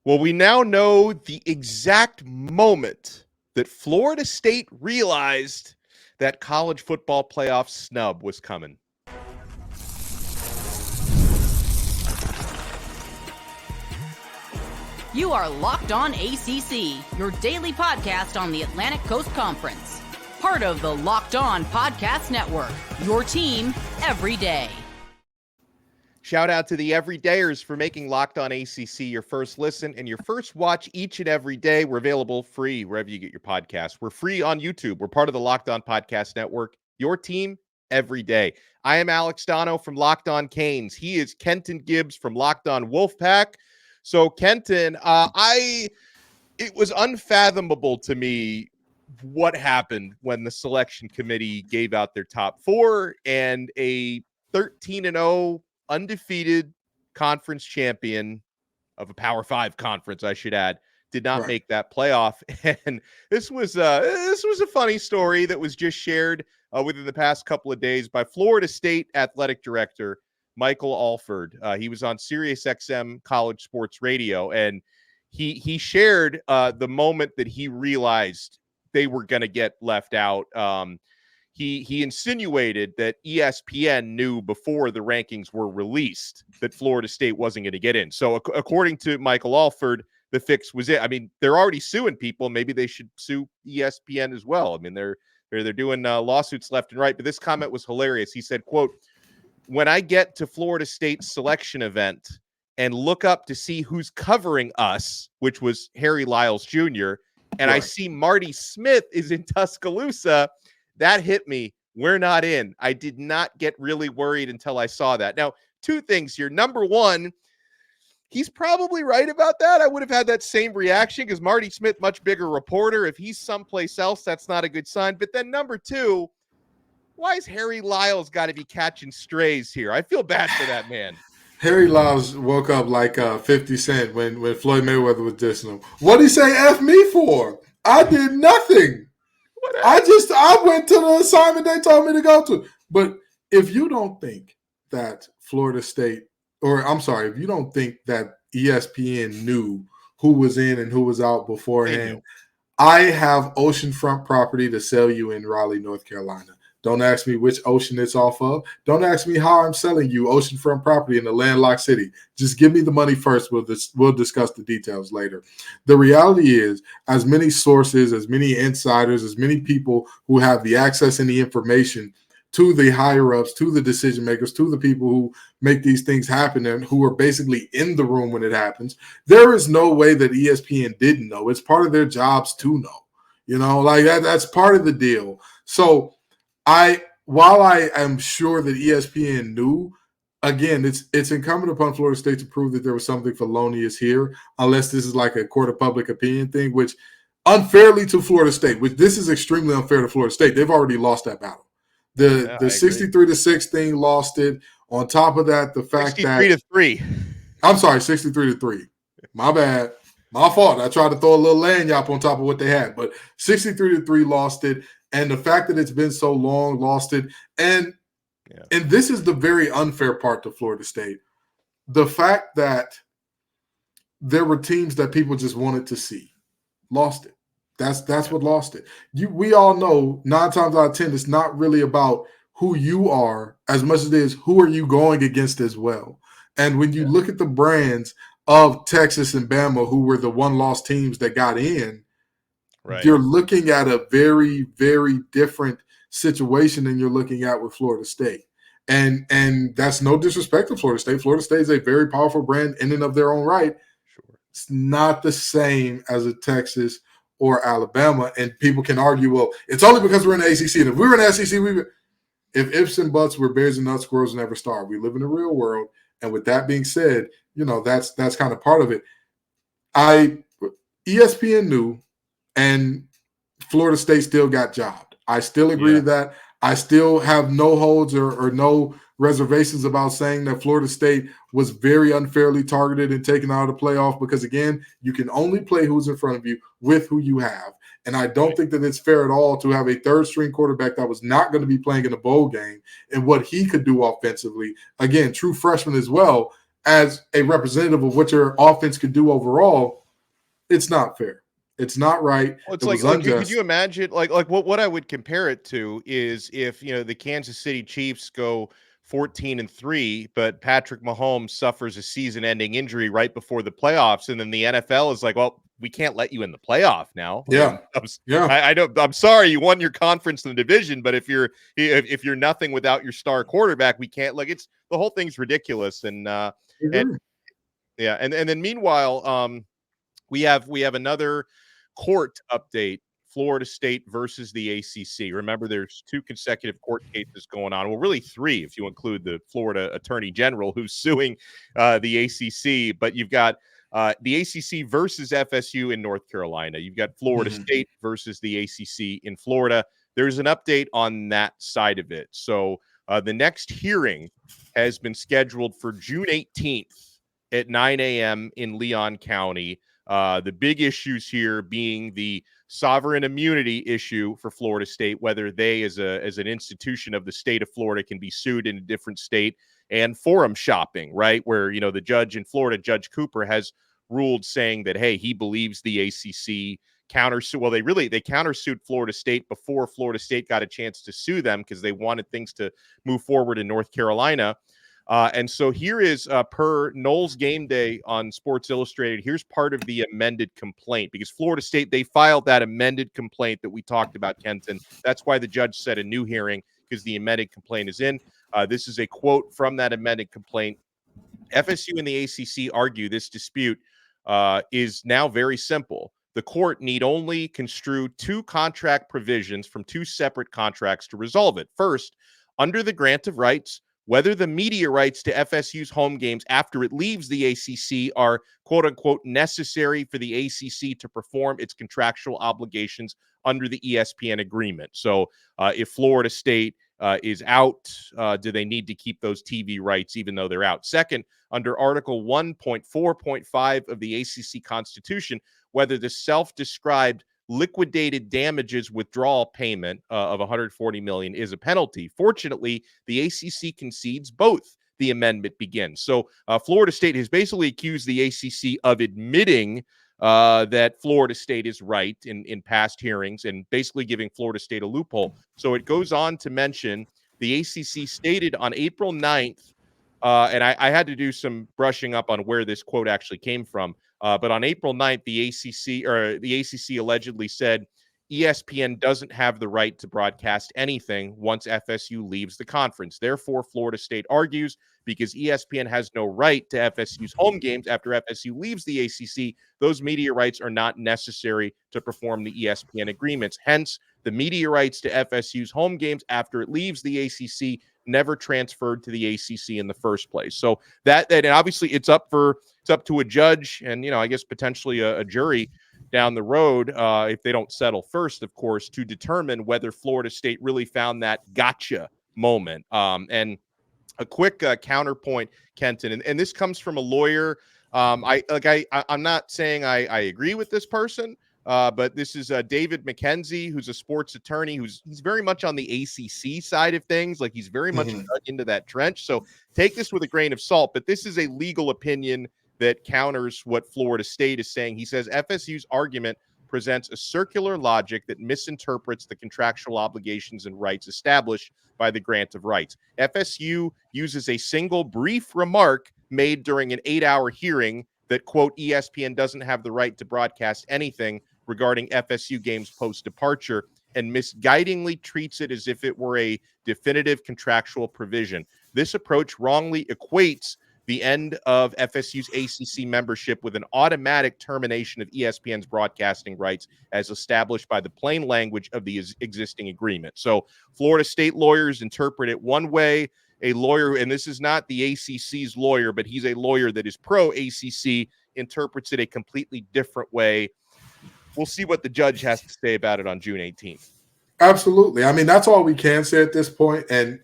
Well, we now know the exact moment that Florida State realized that college football playoff snub was coming. You are Locked On ACC, your daily podcast on the Atlantic Coast Conference. Part of the Locked On Podcast Network, your team every day. Shout out to the everydayers for making Locked On ACC your first listen and your first watch each and every day. We're available free wherever you get your podcasts. We're free on YouTube. We're part of the Locked On Podcast Network, your team every day. I am Alex Donno from Locked On Canes. He is Kenton Gibbs from Locked On Wolfpack. So, Kenton, it was unfathomable to me what happened when the selection committee gave out their top four and a 13-0 undefeated conference champion of a Power 5 conference, I should add, did not make that playoff. And this was a funny story that was just shared within the past couple of days by Florida State athletic director Michael Alford. He was on SiriusXM College Sports Radio, and he shared the moment that he realized they were going to get left out. He insinuated that ESPN knew before the rankings were released that Florida State wasn't going to get in. So according to Michael Alford, the fix was it. I mean, they're already suing people. Maybe they should sue ESPN as well. I mean, they're doing lawsuits left and right. But this comment was hilarious. He said, quote, "When I get to Florida State's selection event and look up to see who's covering us," which was Harry Lyles Jr., and I see Marty Smith is in Tuscaloosa, that hit me. We're not in. I did not get really worried until I saw that. Now, two things here. Number one, he's probably right about that. I would have had that same reaction because Marty Smith, much bigger reporter. If he's someplace else, that's not a good sign. But then number two, why is Harry Lyles got to be catching strays here? I feel bad for that man. Harry Lyles woke up like 50 Cent when Floyd Mayweather was dissing him. What did he say F me for? I did nothing. I went to the assignment they told me to go to. But if you don't think that Florida State, if you don't think that ESPN knew who was in and who was out beforehand, I have oceanfront property to sell you in Raleigh, North Carolina. Don't ask me which ocean it's off of. Don't ask me how I'm selling you oceanfront property in a landlocked city. Just give me the money first. We'll discuss the details later. The reality is, as many sources, as many insiders, as many people who have the access and the information to the higher-ups, to the decision makers, to the people who make these things happen and who are basically in the room when it happens, there is no way that ESPN didn't know. It's part of their jobs to know. You know, like that's part of the deal. So while I am sure that ESPN knew, again, it's incumbent upon Florida State to prove that there was something felonious here, unless this is like a court of public opinion thing, which unfairly to Florida State, which this is extremely unfair to Florida State. They've already lost that battle. The 63-6 thing lost it. On top of that, the fact 63-3. I'm sorry, 63-3. My bad. My fault. I tried to throw a little lanyap on top of what they had, but 63-3 lost it. And the fact that it's been so long, lost it. And this is the very unfair part to Florida State. The fact that there were teams that people just wanted to see, lost it. That's what lost it. We all know 9 times out of 10, it's not really about who you are as much as it is who are you going against as well. And when you look at the brands of Texas and Bama, who were the one-loss teams that got in, you're looking at a very, very different situation than you're looking at with Florida State. And that's no disrespect to Florida State. Florida State is a very powerful brand in and of their own right. Sure. It's not the same as a Texas or Alabama. And people can argue, well, it's only because we're in the ACC. And if we were in the SEC, if ifs and buts were bears and nuts, squirrels never starve. We live in the real world. And with that being said, that's kind of part of it. ESPN knew, and Florida State still got jobbed. I still agree to that. I still have no holds or no reservations about saying that Florida State was very unfairly targeted and taken out of the playoff because, again, you can only play who's in front of you with who you have. And I don't think that it's fair at all to have a third-string quarterback that was not going to be playing in a bowl game and what he could do offensively. Again, true freshman as well. as a representative of what your offense could do overall, it's not fair. It's not right. Well, it's it was like unjust. could you imagine like what I would compare it to is if the Kansas City Chiefs go 14-3, but Patrick Mahomes suffers a season-ending injury right before the playoffs, and then the NFL is like, well, we can't let you in the playoff now. Yeah. I don't. I'm sorry, you won your conference in the division, but if you're nothing without your star quarterback, we can't. Like it's the whole thing's ridiculous, and yeah, and then meanwhile, we have another court update. Florida State versus the ACC. Remember, there's 2 consecutive court cases going on. Well, really 3 if you include the Florida Attorney General who's suing the ACC. But you've got the ACC versus FSU in North Carolina. You've got Florida State versus the ACC in Florida. There's an update on that side of it. So the next hearing has been scheduled for June 18th at 9 a.m. in Leon County. The big issues here being the sovereign immunity issue for Florida State, whether they as an institution of the state of Florida can be sued in a different state, and forum shopping, right? Where, the judge in Florida, Judge Cooper, has ruled saying that, hey, he believes the ACC countersued. Well, they countersued Florida State before Florida State got a chance to sue them because they wanted things to move forward in North Carolina. And so here is per Noel's Game Day on Sports Illustrated. Here's part of the amended complaint, because Florida State, they filed that amended complaint that we talked about, Kenton. That's why the judge set a new hearing, because the amended complaint is in. This is a quote from that amended complaint. FSU and the ACC argue this dispute is now very simple. The court need only construe 2 contract provisions from 2 separate contracts to resolve it. First, under the grant of rights, whether the media rights to FSU's home games after it leaves the ACC are, quote unquote, necessary for the ACC to perform its contractual obligations under the ESPN agreement. So if Florida State is out, do they need to keep those TV rights even though they're out? Second, under Article 1.4.5 of the ACC Constitution, whether the self-described liquidated damages withdrawal payment of $140 million is a penalty. Fortunately, the ACC concedes both. The amendment begins. So Florida State has basically accused the ACC of admitting that Florida State is right in past hearings and basically giving Florida State a loophole. So it goes on to mention the ACC stated on April 9th, and I had to do some brushing up on where this quote actually came from. But on April 9th, the ACC allegedly said ESPN doesn't have the right to broadcast anything once FSU leaves the conference. Therefore, Florida State argues because ESPN has no right to FSU's home games after FSU leaves the ACC, those media rights are not necessary to perform the ESPN agreements. Hence, the media rights to FSU's home games after it leaves the ACC never transferred to the ACC in the first place. So that and obviously it's up to a judge and I guess potentially a jury down the road if they don't settle first, of course, to determine whether Florida State really found that gotcha moment. And a quick counterpoint, Kenton, and this comes from a lawyer. I'm not saying I agree with this person. But this is David McKenzie, who's a sports attorney, he's very much on the ACC side of things. Like he's very much dug into that trench. So take this with a grain of salt, but this is a legal opinion that counters what Florida State is saying. He says FSU's argument presents a circular logic that misinterprets the contractual obligations and rights established by the grant of rights. FSU uses a single brief remark made during an 8-hour hearing that, quote, ESPN doesn't have the right to broadcast anything regarding FSU games post-departure, and misguidingly treats it as if it were a definitive contractual provision. This approach wrongly equates the end of FSU's ACC membership with an automatic termination of ESPN's broadcasting rights as established by the plain language of the existing agreement. So Florida State lawyers interpret it one way. A lawyer, and this is not the ACC's lawyer, but he's a lawyer that is pro-ACC, interprets it a completely different way. We'll see what the judge has to say about it on June 18th. Absolutely. I mean, that's all we can say at this point. And,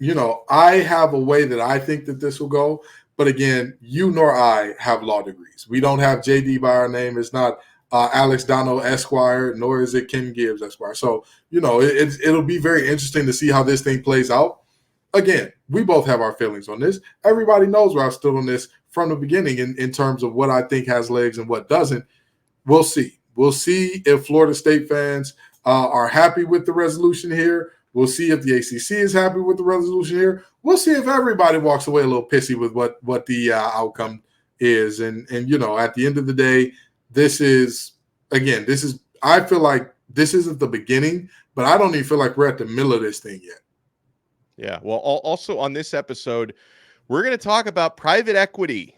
I have a way that I think that this will go. But again, you nor I have law degrees. We don't have JD by our name. It's not Alex Donno Esquire, nor is it Ken Gibbs Esquire. So, it'll be very interesting to see how this thing plays out. again, we both have our feelings on this. Everybody knows where I've stood on this from the beginning in terms of what I think has legs and what doesn't. We'll see. We'll see if Florida State fans are happy with the resolution here. We'll see if the ACC is happy with the resolution here. We'll see if everybody walks away a little pissy with what the outcome is. And at the end of the day, I feel like this isn't the beginning, but I don't even feel like we're at the middle of this thing yet. Yeah. Well, also on this episode, we're going to talk about private equity.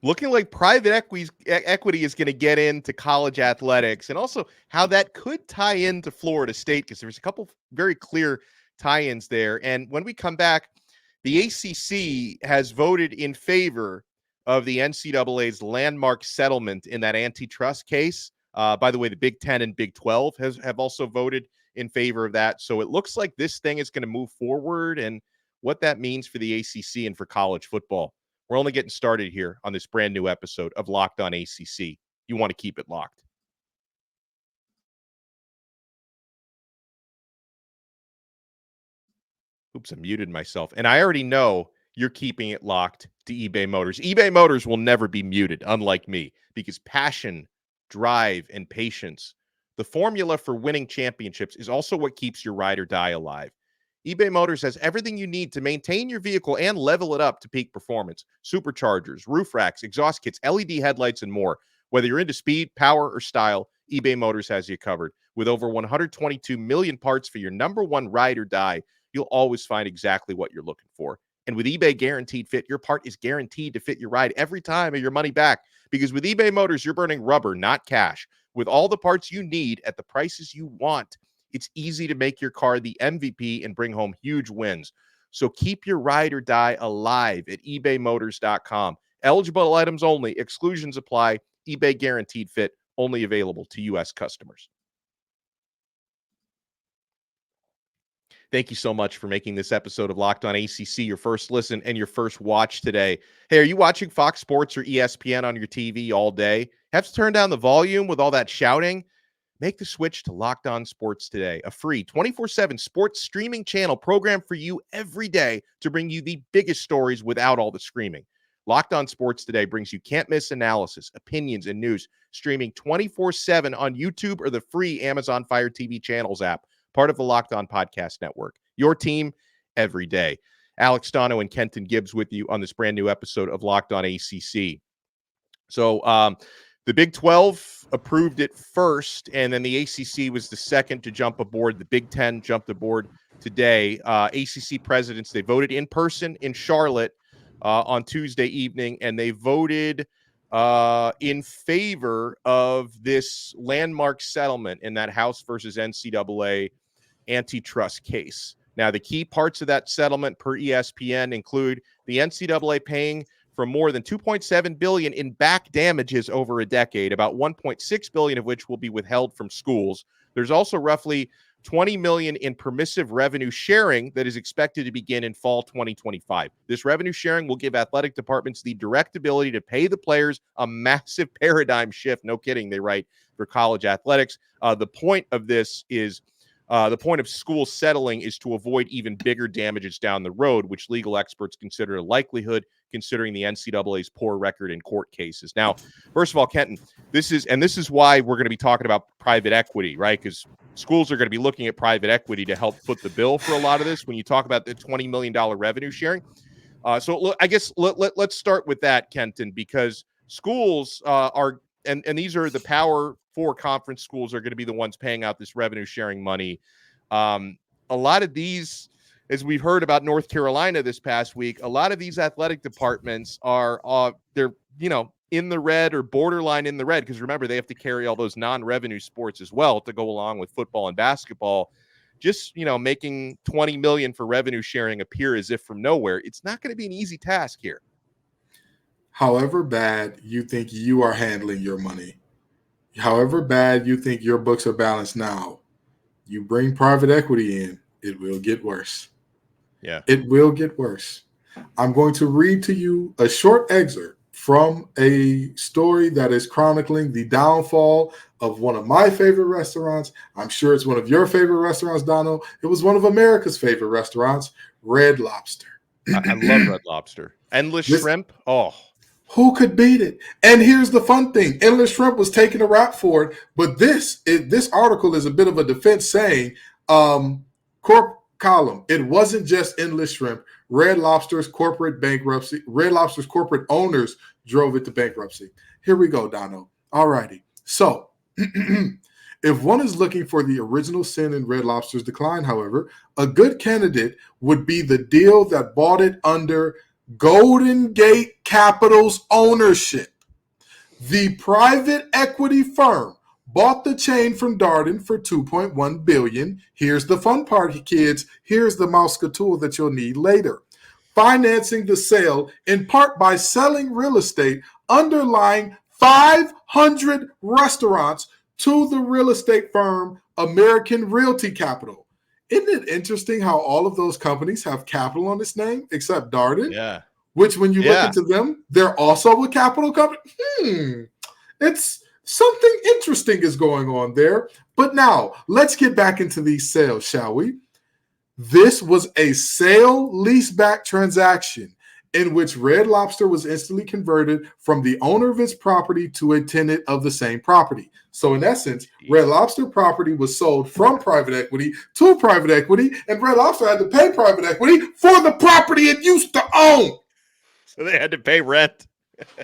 Looking like private equity is going to get into college athletics, and also how that could tie into Florida State, because there's a couple very clear tie-ins there. And when we come back, the ACC has voted in favor of the NCAA's landmark settlement in that antitrust case. By the way, the Big Ten and Big 12 have also voted in favor of that. So it looks like this thing is going to move forward, and what that means for the ACC and for college football. We're only getting started here on this brand new episode of Locked On ACC. You want to keep it locked. Oops, I muted myself. And I already know you're keeping it locked to eBay Motors. eBay Motors will never be muted, unlike me, because passion, drive, and patience, the formula for winning championships, is also what keeps your ride or die alive. eBay Motors has everything you need to maintain your vehicle and level it up to peak performance. Superchargers, roof racks, exhaust kits, LED headlights, and more. Whether you're into speed, power, or style, eBay Motors has you covered. With over 122 million parts for your number one ride or die, you'll always find exactly what you're looking for. And with eBay Guaranteed Fit, your part is guaranteed to fit your ride every time, or your money back. Because with eBay Motors, you're burning rubber, not cash. With all the parts you need at the prices you want, it's easy to make your car the MVP and bring home huge wins. So keep your ride or die alive at ebaymotors.com. Eligible items only. Exclusions apply. eBay Guaranteed Fit, only available to U.S. customers. Thank you so much for making this episode of Locked On ACC your first listen and your first watch today. Hey, are you watching Fox Sports or ESPN on your TV all day? Have to turn down the volume with all that shouting? Make the switch to Locked On Sports today, a free 24/7 sports streaming channel programmed for you every day to bring you the biggest stories without all the screaming. Locked On Sports today brings you can't-miss analysis, opinions, and news, streaming 24/7 on YouTube or the free Amazon Fire TV channels app, part of the Locked On Podcast Network. Your team every day. Alex Donno and Kenton Gibbs with you on this brand new episode of Locked On ACC. So, the Big 12 approved it first, and then the ACC was the second to jump aboard. The Big 10 jumped aboard today. ACC presidents, they voted in person in Charlotte on Tuesday evening, and they voted in favor of this landmark settlement in that House versus NCAA antitrust case. Now, the key parts of that settlement per ESPN include the NCAA paying for more than $2.7 billion in back damages over a decade, about $1.6 billion of which will be withheld from schools. There's also roughly $20 million in permissive revenue sharing that is expected to begin in fall 2025. This revenue sharing will give athletic departments the direct ability to pay the players, a massive paradigm shift. No kidding, they write, for college athletics. The point of this is the point of schools settling is to avoid even bigger damages down the road, which legal experts consider a likelihood, considering the NCAA's poor record in court cases. Now, first of all, Kenton, this is why we're going to be talking about private equity, right? Because schools are going to be looking at private equity to help foot the bill for a lot of this. When you talk about the $20 million revenue sharing, so look, I guess let's start with that, Kenton, because schools are. And these are the Power 4 conference schools are going to be the ones paying out this revenue sharing money. A lot of these, as we've heard about North Carolina this past week, a lot of these athletic departments are they're in the red or borderline in the red, because remember, they have to carry all those non-revenue sports as well to go along with football and basketball. Just making $20 million for revenue sharing appear as if from nowhere. It's not going to be an easy task here. However bad you think you are handling your money, however bad you think your books are balanced now, you bring private equity in, it will get worse. Yeah. It will get worse. I'm going to read to you a short excerpt from a story that is chronicling the downfall of one of my favorite restaurants. I'm sure it's one of your favorite restaurants, Donno. It was one of America's favorite restaurants, Red Lobster. I love Red Lobster. Endless shrimp. Oh, who could beat it? And here's the fun thing. Endless Shrimp was taking a rap for it, but this article is a bit of a defense saying, corp column, it wasn't just Endless Shrimp. Red Lobster's corporate bankruptcy, Red Lobster's corporate owners drove it to bankruptcy. Here we go, Donno. All righty. So if one is looking for the original sin in Red Lobster's decline, however, a good candidate would be the deal that bought it under Golden Gate Capital's ownership. The private equity firm bought the chain from Darden for $2.1 billion. Here's the fun part, kids. Here's the mouseketeer that you'll need later. Financing the sale in part by selling real estate underlying 500 restaurants to the real estate firm American Realty Capital. Isn't it interesting how all of those companies have capital on its name except Darden? Yeah. Which when you look into them, they're also a capital company. It's something interesting is going on there. But now let's get back into these sales, shall we? This was a sale leaseback transaction in which Red Lobster was instantly converted from the owner of its property to a tenant of the same property. So in essence, Red Lobster property was sold from private equity to private equity, and Red Lobster had to pay private equity for the property it used to own. So they had to pay rent.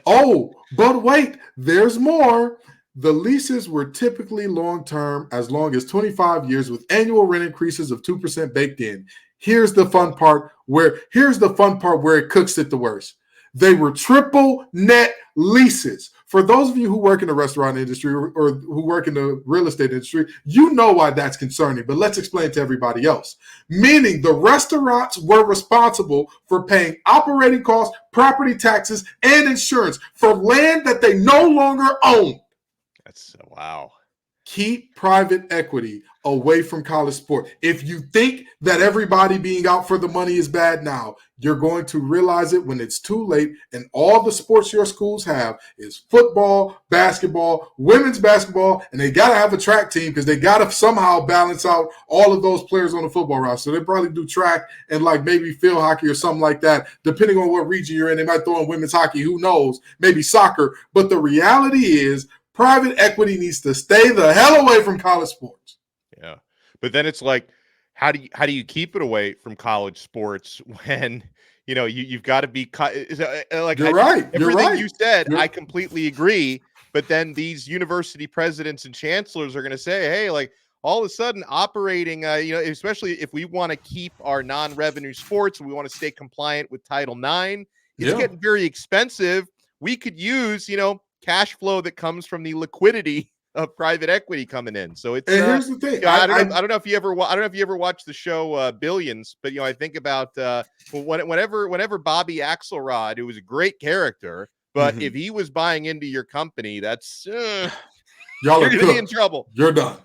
Oh, but wait, there's more. The leases were typically long-term, as long as 25 years, with annual rent increases of 2% baked in. Here's the fun part where it cooks it the worst. They were triple net leases. For those of you who work in the restaurant industry or who work in the real estate industry, you know why that's concerning, but let's explain to everybody else. Meaning the restaurants were responsible for paying operating costs, property taxes, and insurance for land that they no longer own. That's wow. Keep private equity away from college sport. If you think that everybody being out for the money is bad now, you're going to realize it when it's too late, and all the sports your schools have is football, basketball, women's basketball, and they got to have a track team because they got to somehow balance out all of those players on the football roster. So they probably do track and like maybe field hockey or something like that, depending on what region you're in. They might throw in women's hockey, who knows, maybe soccer. But the reality is private equity needs to stay the hell away from college sports. Yeah. But then it's like, how do you keep it away from college sports when, you've got to be like, you're right. Everything you said, I completely agree. But then these university presidents and chancellors are going to say, hey, like all of a sudden operating, especially if we want to keep our non-revenue sports, we want to stay compliant with Title IX, it's getting very expensive. We could use, cash flow that comes from the liquidity of private equity coming in. So it's here's the thing. I don't know if you ever watched the show Billions, but I think about whenever Bobby Axelrod, who was a great character, but if he was buying into your company, that's y'all are in trouble. You're done.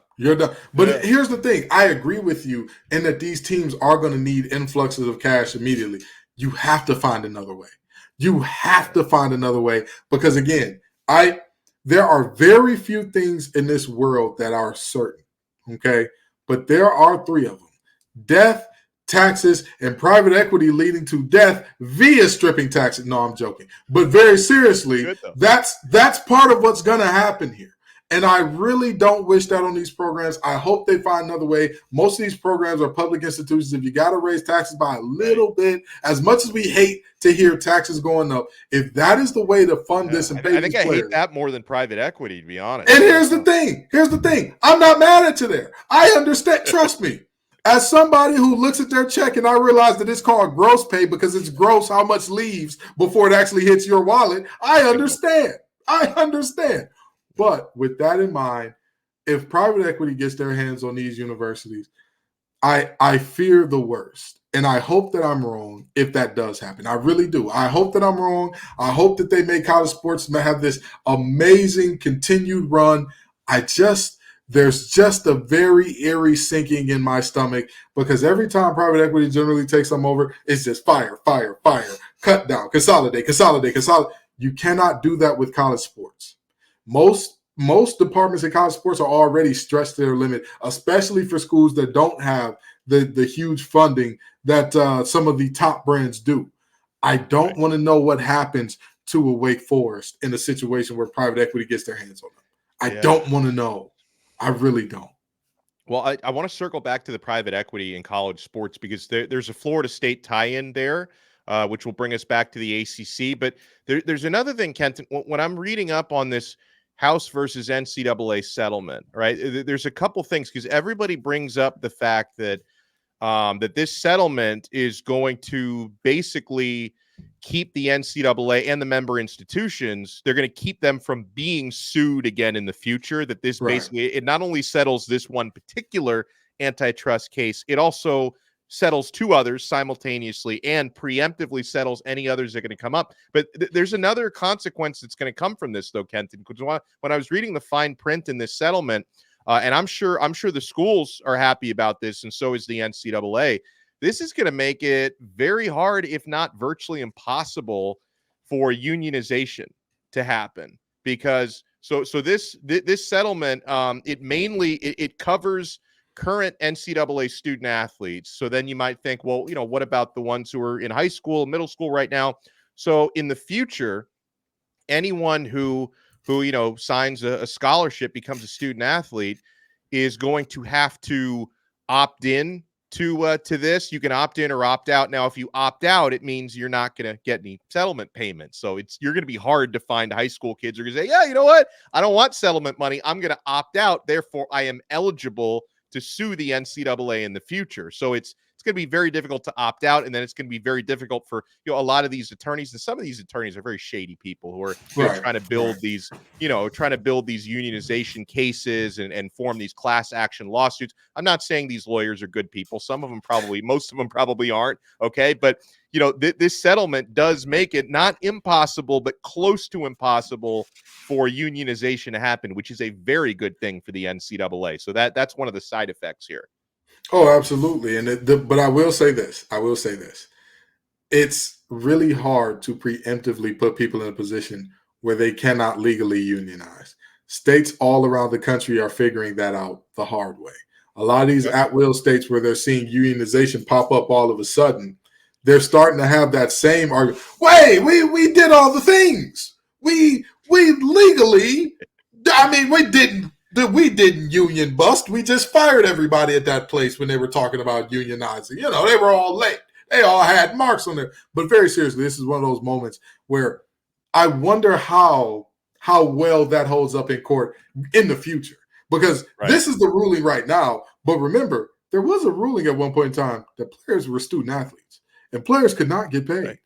But here's the thing. I agree with you in that these teams are going to need influxes of cash immediately. You have to find another way. Because again, there are very few things in this world that are certain, okay? But there are three of them: death, taxes, and private equity leading to death via stripping taxes. No, I'm joking. But very seriously, that's part of what's going to happen here. And I really don't wish that on these programs. I hope they find another way. Most of these programs are public institutions. If you got to raise taxes by a little bit, as much as we hate to hear taxes going up, if that is the way to fund this and pay I think these I players, hate that more than private equity, to be honest. And here's the thing. I'm not mad at you there. I understand. Trust me. As somebody who looks at their check and I realize that it's called gross pay because it's gross how much leaves before it actually hits your wallet, I understand. But with that in mind, if private equity gets their hands on these universities, I fear the worst. And I hope that I'm wrong if that does happen. I really do. I hope that I'm wrong. I hope that they make college sports have this amazing continued run. There's just a very eerie sinking in my stomach because every time private equity generally takes them over, it's just fire, cut down, consolidate. You cannot do that with college sports. Most departments in college sports are already stretched to their limit, especially for schools that don't have the huge funding that some of the top brands do. I don't want to know what happens to a Wake Forest in a situation where private equity gets their hands on them. I don't want to know. I really don't. Well, I want to circle back to the private equity in college sports because there's a Florida State tie-in there, which will bring us back to the ACC. But there's another thing, Kenton. When I'm reading up on this House versus NCAA settlement, right, there's a couple things because everybody brings up the fact that that this settlement is going to basically keep the NCAA and the member institutions, they're going to keep them from being sued again in the future. That this basically, it not only settles this one particular antitrust case, it also settles two others simultaneously and preemptively settles any others that are going to come up. But there's another consequence that's going to come from this, though, Kenton, because when I was reading the fine print in this settlement, and I'm sure the schools are happy about this, and so is the NCAA. This is going to make it very hard, if not virtually impossible, for unionization to happen. Because this settlement, it covers current NCAA student athletes. So then you might think, well, what about the ones who are in high school, middle school right now? So in the future, anyone who signs a scholarship, becomes a student athlete, is going to have to opt in to this. You can opt in or opt out. Now, if you opt out, it means you're not going to get any settlement payments. So you're going to be hard to find high school kids who are going to say, yeah, you know what? I don't want settlement money. I'm going to opt out. Therefore, I am eligible to sue the NCAA in the future. So it's going to be very difficult to opt out, and then it's going to be very difficult for a lot of these attorneys. And some of these attorneys are very shady people who are trying to build these, unionization cases and form these class action lawsuits. I'm not saying these lawyers are good people. Some of them most of them probably aren't. Okay, but this settlement does make it not impossible, but close to impossible for unionization to happen, which is a very good thing for the NCAA. So that's one of the side effects here. Oh, absolutely. But I will say this. It's really hard to preemptively put people in a position where they cannot legally unionize. States all around the country are figuring that out the hard way. A lot of these at-will states where they're seeing unionization pop up all of a sudden, they're starting to have that same argument. Wait, we did all the things. We legally, we didn't union bust. We just fired everybody at that place when they were talking about unionizing. They were all late. They all had marks on there. But very seriously, this is one of those moments where I wonder how well that holds up in court in the future. Because this is the ruling right now. But remember, there was a ruling at one point in time that players were student athletes and players could not get paid. Right.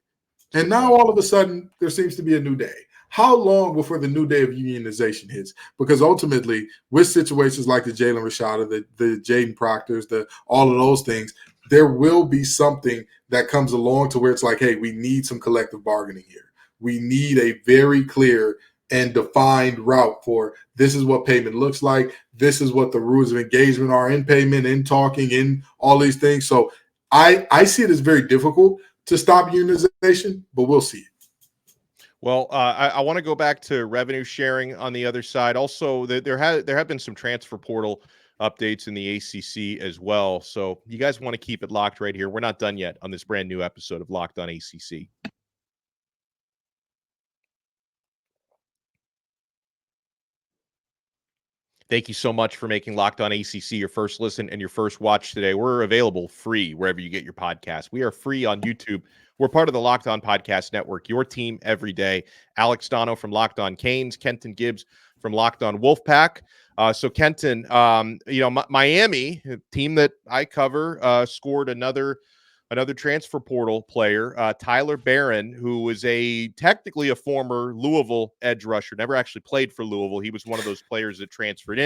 And now all of a sudden, there seems to be a new day. How long before the new day of unionization hits? Because ultimately, with situations like the Jalen Rashada, the Jaden Proctors, all of those things, there will be something that comes along to where it's like, hey, we need some collective bargaining here. We need a very clear and defined route for this is what payment looks like. This is what the rules of engagement are in payment, in talking, in all these things. So I see it as very difficult to stop unionization, but we'll see it. Well, I want to go back to revenue sharing on the other side. Also, there have been some transfer portal updates in the ACC as well. So you guys want to keep it locked right here. We're not done yet on this brand new episode of Locked On ACC. Thank you so much for making Locked On ACC your first listen and your first watch today. We're available free wherever you get your podcasts. We are free on YouTube. We're part of the Locked On Podcast Network, your team every day. Alex Donno from Locked On Canes, Kenton Gibbs from Locked On Wolfpack. So Kenton, Miami, a team that I cover, scored another transfer portal player, Tyler Barron, who was technically a former Louisville edge rusher, never actually played for Louisville. He was one of those players that transferred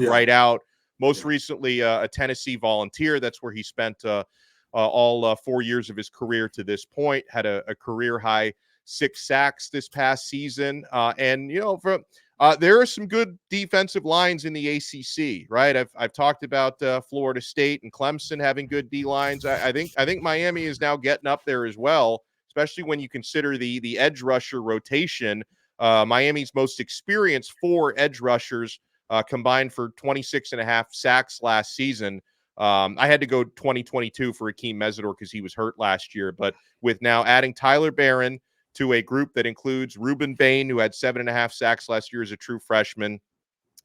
right out. Most recently, a Tennessee Volunteer. That's where he spent all 4 years of his career to this point. Had a career high 6 sacks this past season. There are some good defensive lines in the ACC, right? I've talked about Florida State and Clemson having good D lines. I think Miami is now getting up there as well. especially when you consider the edge rusher rotation. Miami's most experienced 4 edge rushers combined for 26.5 sacks last season. I had to go 2022 for Akeem Mesidor because he was hurt last year. But with now adding Tyler Barron to a group that includes Reuben Bain, who had 7.5 sacks last year as a true freshman,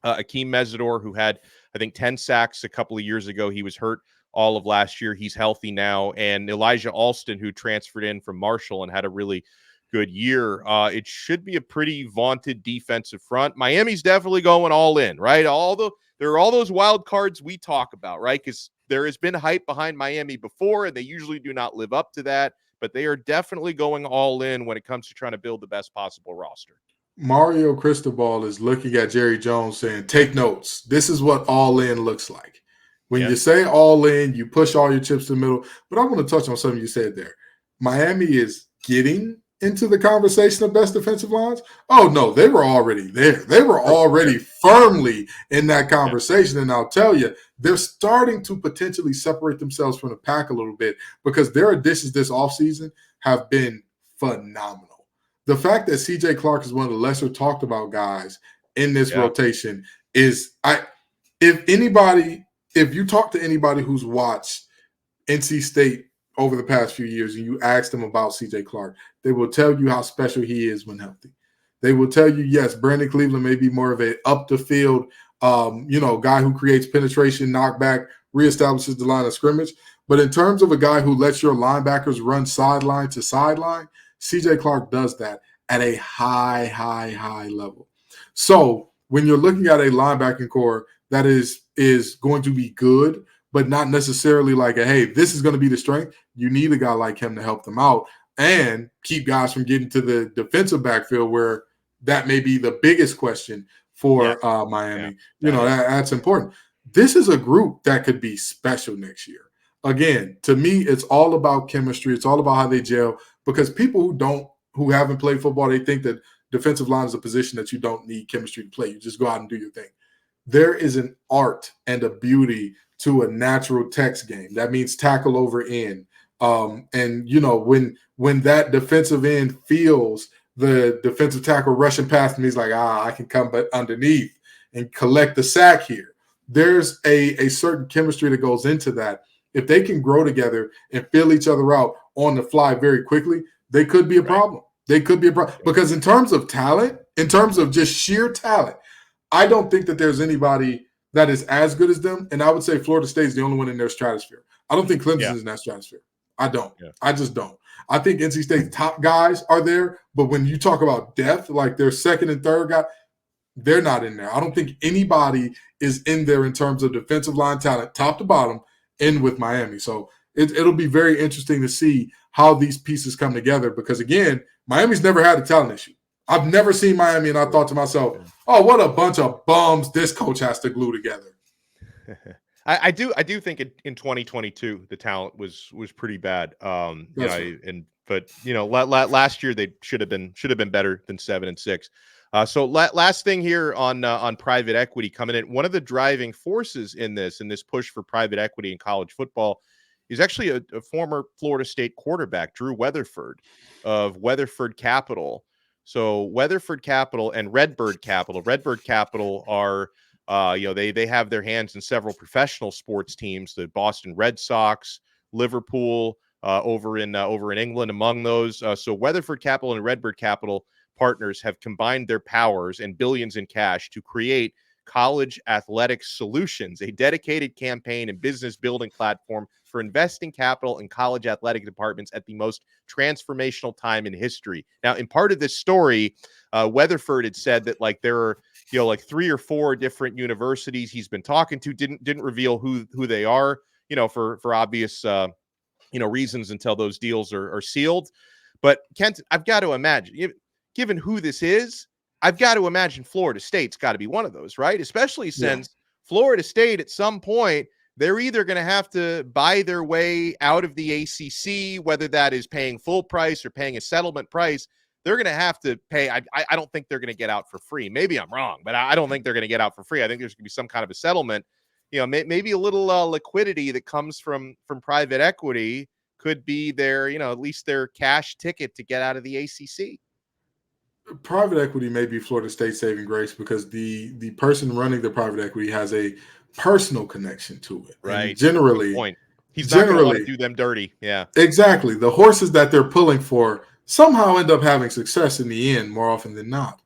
Akeem Mesidor, who had, I think, 10 sacks a couple of years ago. He was hurt all of last year. He's healthy now. And Elijah Alston, who transferred in from Marshall and had a really good year. It should be a pretty vaunted defensive front. Miami's definitely going all in, right? There are all those wild cards we talk about, right? Because there has been hype behind Miami before, and they usually do not live up to that. But they are definitely going all in when it comes to trying to build the best possible roster. Mario Cristobal is looking at Jerry Jones saying, take notes. This is what all in looks like. When you say all in, you push all your chips to the middle. But I want to touch on something you said there. Miami is getting into the conversation of best defensive lines. Oh, no, they were already there. They were already firmly in that conversation. And I'll tell you, they're starting to potentially separate themselves from the pack a little bit because their additions this offseason have been phenomenal. The fact that C.J. Clark is one of the lesser talked about guys in this rotation is, if you talk to anybody who's watched NC State over the past few years and you ask them about C.J. Clark, they will tell you how special he is when healthy. They will tell you, yes, Brandon Cleveland may be more of a up the field, guy who creates penetration, knockback, reestablishes the line of scrimmage. But in terms of a guy who lets your linebackers run sideline to sideline, C.J. Clark does that at a high level. So when you're looking at a linebacking core that is going to be good, but not necessarily like hey, this is going to be the strength, you need a guy like him to help them out and keep guys from getting to the defensive backfield where that may be the biggest question for Miami. That's important. This is a group that could be special next year. Again, to me, it's all about chemistry. It's all about how they gel, because people who haven't played football, they think that defensive line is a position that you don't need chemistry to play. You just go out and do your thing. There is an art and a beauty to a natural text game. That means tackle over end. When that defensive end feels the defensive tackle rushing past him, he's like, I can come but underneath and collect the sack here. There's a certain chemistry that goes into that. If they can grow together and fill each other out on the fly very quickly, they could be a problem. They could be a problem. Because in terms of talent, in terms of just sheer talent, I don't think that there's anybody that is as good as them. And I would say Florida State is the only one in their stratosphere. I don't think Clemson is in that stratosphere. I don't. Yeah. I just don't. I think NC State's top guys are there. But when you talk about depth, like their second and third guy, they're not in there. I don't think anybody is in there in terms of defensive line talent, top to bottom, in with Miami. So it'll be very interesting to see how these pieces come together because, again, Miami's never had a talent issue. I've never seen Miami, and I thought to myself, oh, what a bunch of bums this coach has to glue together. I do think in 2022 the talent was pretty bad. Last year they should have been better than 7-6. So last thing here on private equity coming in, one of the driving forces in this push for private equity in college football is actually a former Florida State quarterback, Drew Weatherford of Weatherford Capital. So Weatherford Capital and Redbird Capital. Redbird Capital are, they have their hands in several professional sports teams, the Boston Red Sox, Liverpool, over in England, among those. So Weatherford Capital and Redbird Capital partners have combined their powers and billions in cash to create College Athletic Solutions, a dedicated campaign and business building platform for investing capital in college athletic departments at the most transformational time in history. Now, in part of this story, Weatherford had said that there are 3 or 4 different universities he's been talking to, didn't reveal who they are, for obvious reasons until those deals are sealed. But Kenton, I've got to imagine, given who this is, I've got to imagine Florida State's got to be one of those, right? Especially since Florida State at some point, they're either going to have to buy their way out of the ACC, whether that is paying full price or paying a settlement price. They're going to have to pay. I don't think they're going to get out for free. Maybe I'm wrong, but I don't think they're going to get out for free. I think there's going to be some kind of a settlement. Maybe a little liquidity that comes from private equity could be their, at least their cash ticket to get out of the ACC. Private equity may be Florida State's saving grace because the person running the private equity has a personal connection to it. Right. And generally, good point. He's not going to want to do them dirty. Yeah. Exactly. The horses that they're pulling for somehow end up having success in the end more often than not.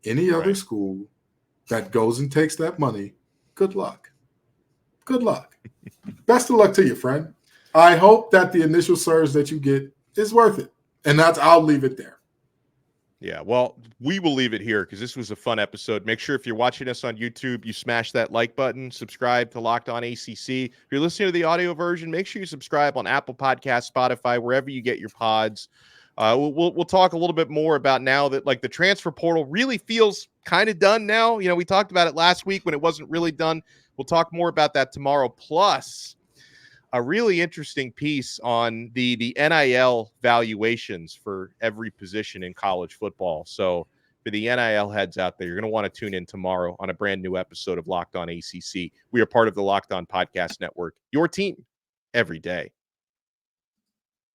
Any other school that goes and takes that money, good luck. Good luck. Best of luck to you, friend. I hope that the initial surge that you get is worth it. And I'll leave it there. Yeah, well, we will leave it here because this was a fun episode. Make sure if you're watching us on YouTube, you smash that like button, subscribe to Locked On ACC. If you're listening to the audio version, make sure you subscribe on Apple Podcasts, Spotify, wherever you get your pods. We'll talk a little bit more about now that like the transfer portal really feels kind of done now. We talked about it last week when it wasn't really done. We'll talk more about that tomorrow. Plus, a really interesting piece on the NIL valuations for every position in college football. So for the NIL heads out there, you're going to want to tune in tomorrow on a brand new episode of Locked On ACC. We are part of the Locked On Podcast Network, your team every day.